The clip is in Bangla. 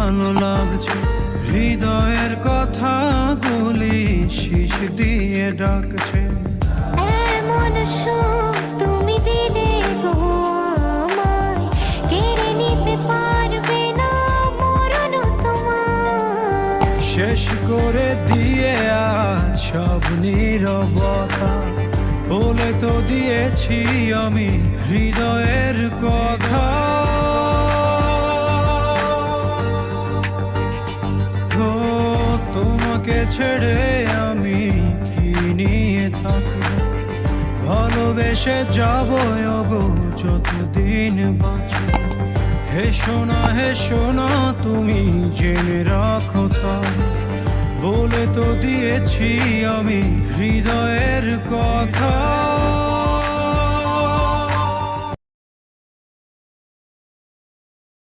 ভালো লাগছে, হৃদয়ের কথাগুলি শীষ দিয়ে ডাকছে। এমন সুখ তুমি দিলে গো আমায়, কেড়ে নিতে পারবে না মরণ তোমার। শেষ করে দিয়ে আজ সব নীরবতা, বলে তো দিয়েছি আমি হৃদয়ের কথা। ও তোমাকে ছেড়ে আমি কি নিয়ে থাকব, ভালোবেসে যাবো গো যতদিন বাঁচব। হে সোনা তুমি জেনে রাখো তা, বলে তো দিয়েছি আমি হৃদয়ের কথা।